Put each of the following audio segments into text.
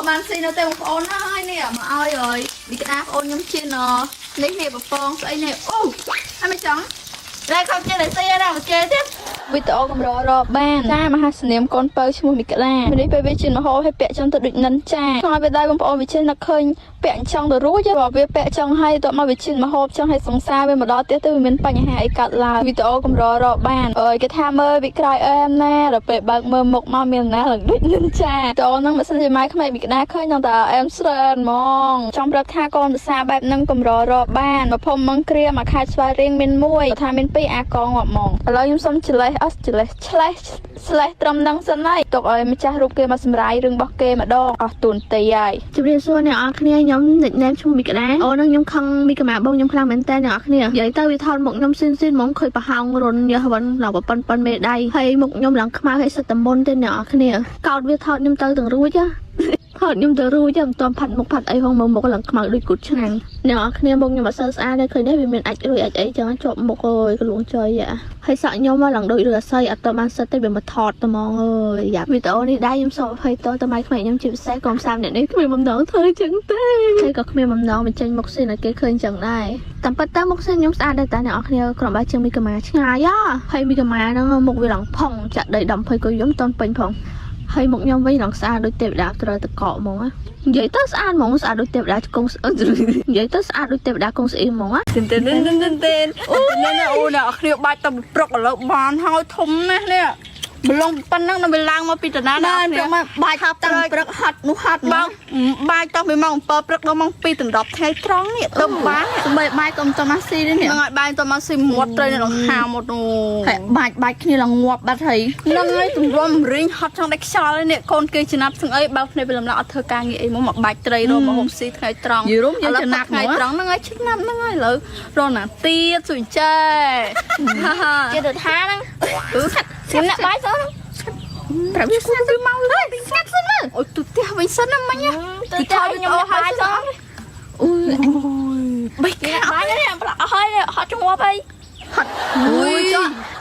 បានស៊ីនៅតែបងប្អូនហើយនេះមកឲ្យហើយពីក្តារបងប្អូនខ្ញុំជិះនេះបបងស្អីនេះអូហើយមិនចង់តែខំជិះតែស៊ីណាមកជិះទៀតវីដេអូកម្ររបានចាមហាសនាមកូនពៅឈ្មោះមីក្តានេះពេលវាជិះមហោឲ្យពាក់ចង់ទៅដូចនិនចាហើយពេលដែរបងប្អូនវាជិះនឹកឃើញពាក់ចង់ទៅរួចបើវាពាក់ចង់ឲ្យតមកវាជិះមហោចង់ឲ្យសង្សារវាមកដល់ទៀតទៅវាមានបញ្ហាអីកើតឡើងវីដេអូកម្ររបានអើយគេថាមើលវាក្រោយអែមណាដល់ពេលបើកមើលមុខមកមានណាឡើងដូចនិនចាតោះហ្នឹងមិនសិនជាម៉ែក្មេងមីក្តាឃើញដល់តែអែមស្រើនហ្មងចង់ប្រាប់ថាកូនភាសាបែបហ្នឹងកម្ររបានប្រភពមង្គ្រាមកខេត្តស្វាយរៀងមាន1ថាមាន2អាកងហ្មងឥឡូវខ្ញុំសុំច្លេះអស់ច្លេះឆ្លេះត្រឹមហ្នឹងសិនហើយទុកឲ្យម្ចាស់រូបគេមកសម្រាយរឿងរបស់គេម្ដងអស់ទូនទីហើយជម្រាបសួរអ្នកនរគ្នាខ្ញុំនិចណែមឈ្មោះមីក្តាអូនខ្ញុំខឹងមីក្តាបងខ្ញុំខ្លាំងមែនតើអ្នកនរគ្នានិយាយទៅវាថតមុខខ្ញុំស៊ីនហ្មងឃើញប្រហោងរុនយះវ៉ាន់ឡើងប៉ុនមេដៃហើយមុខខ្ញុំឡើងខ្មៅហើយសិតតែមុនទេអ្នកនរគ្នាកោតវាថតខ្ញុំទៅទាំងរួចហ៎ថតខ្ញុំទៅរួចមិនទាន់ផាត់មុខផាត់អីហងមើលមុខឡើងខ្មៅដូចគូតឆ្នាំងអ្នកនរគ្នាមុខខ្ញុំអត់សូវស្អាតទេឃើញទេវាមានអាចរួយអាចអីចឹងជាប់មុខអើយកលួងចុយហើយសក់ខ្ញុំមកឡើងដូចឬអាស័យអត់ទៅបានសិតទេវាមកថតតែហ្មងអើយយ៉ាវីដេអូនេះដែរខ្ញុំសូមអភ័យទោសទៅម៉ែក្មេងខ្ញុំជាពិសេសកុំសាមអ្នកនេះគ្មានបំណងធ្វើចឹងទេហើយក៏គ្មានបំណងបញ្ចេញមុខស៊ីនឲ្យគេឃើញចឹងដែរតាមពិតទៅមុខស៊ីនខ្ញុំស្អាតដែរតែអ្នកនរគ្នាគ្រាន់តែជាងមីកាម៉ាឆ្ងាយហើយមីកាម៉ាហ្នឹងមុខវាឡើងផុងចាក់ដីដំភ័យក៏ខ្ញុំតន់ពេញផងហើយមុខខ្ញុំវិញឡើងស្អាតដូចទេវតាត្រូវតកកហ្មងនិយាយទៅស្អាតហ្មងស្អាតដូចទេវតាគង់និយាយទៅស្អាតដូចទេវតាគង់ស្អីហ្មងអូអ្នកគ្នាបាច់ទៅព្រឹកឥឡូវបានហើយធំណាស់នេះម្លងប៉ុណ្ណឹងនៅវាឡើងមកពីតាណាដែរព្រឹកមកបាច់តាំងព្រឹកហត់នោះហត់បងបាច់តាំងពីម៉ោង7ព្រឹកដល់ម៉ោង2ទាំង10ថ្ងៃត្រង់នេះទៅបានសម្បីបាច់ក៏មិនទៅមកស៊ីទេនេះហ្នឹងហើយបាច់ទៅមកស៊ីមាត់ត្រីនៅក្នុងហាមកនោះហើយបាច់គ្នាឡើងងាប់បាត់ហើយហ្នឹងហើយទម្រាំរៀងហត់ចង់តែខ្យល់នេះកូនគេចំណាប់ស្ងអីបើគ្នាពេលលំឡើងអត់ធ្វើការងារអីមកបាច់ត្រីរមកហូបស៊ីថ្ងៃត្រង់យីរុំយើងចំណាប់ថ្ងៃត្រង់ហ្នឹងហើយឆ្នាំហ្នឹងហើយឥឡូវរណាទៀតសុញចេជាទៅថាហ្នឹងខ្ញុំអ្នកបាយទៅប្រាប់វាស្ងាត់ទៅមកលើស្ងាត់សិនមើលអូយទូផ្ទះវិញសិនណាមិញទៅផ្ទះខ្ញុំអ្នកបាយទៅអូយបីគេបាយនេះប្រឡាក់ហើយហត់ជាប់អីហត់អូយ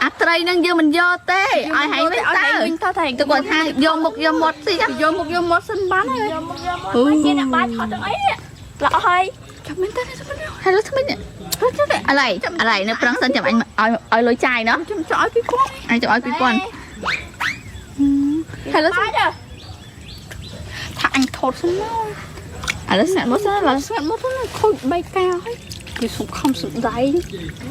អាត្រីហ្នឹងយើងមិនយកទេឲ្យហែងវិញតើវិញទៅតែគាត់ថាយកមុខយកមាត់ស៊ីយកមុខយកមាត់សិនបានហើយយកមុខយកមាត់ហើយគេអ្នកបាយហត់ទាំងអីប្រឡាក់ហើយចាំមែនតើហើយលើថ្មីនេះឥឡូវនៅប្រឹងសិនចាំអញឲ្យលុយចាយណោះខ្ញុំចោលឲ្យ2000អញចោលឲ្យ2000ហើយលើថាអញថតសិនមកឥឡូវស្ងាត់មកសិនឡើយស្ងាត់មកទៅខូច3កាហើយគេសុំខំសំដៃ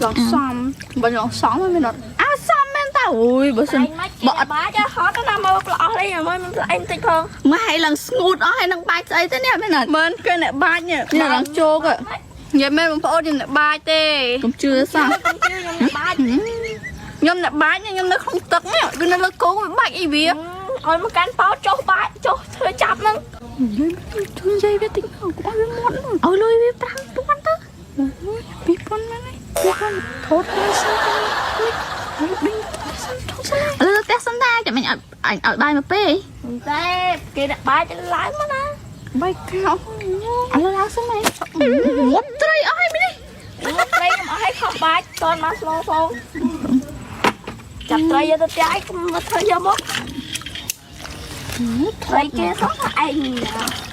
ឡងសំបើឡងសំមិនអត់សំមែនតើអូយបើសិនបើអត់បាច់ហត់ទៅណាមើលប្លោះអីមើលមិនប្លោះអីបន្តិចផងមកឲ្យឡើងស្ងួតអស់ហើយនឹងបាច់ស្អីទៅនេះមែនអត់មើលគេអ្នកបាច់នេះឡើងជោកនិយាយមែនបងប្អូនខ្ញុំអ្នកបាច់ទេខ្ញុំជឿសោះខ្ញុំអ្នកបាច់ខ្ញុំអ្នកបាច់ខ្ញុំនៅក្នុងទឹកនេះគឺនៅលើគោវាបាច់អីវាឲ្យមកកាន់ប៉ោចុះបាច់ចុះធ្វើចាប់ហ្នឹងធ្វើយាយវាតិចកុំឲ្យវាមាត់ឲ្យលុយវា5000ទៅ2000មែន2000ថតទៅសិនទៅដេញសិនថតសិនឥឡូវផ្ទះសិនតាចាំអញឲ្យបាយមកពេលតែគេដាក់បាយទៅឡើងមកណាបាយកោឥឡូវឡើងសិនមកមុតត្រីអស់ហើយនេះត្រីខ្ញុំអស់ហើយខកបាច់តនមកស្មោហ្វូចាប់ត្រីយកទៅផ្ទះឯងកុំមកធ្វើយកមកត្រីគេសោះឯង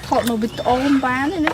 ថតនៅវីដេអូមិនបានទេណា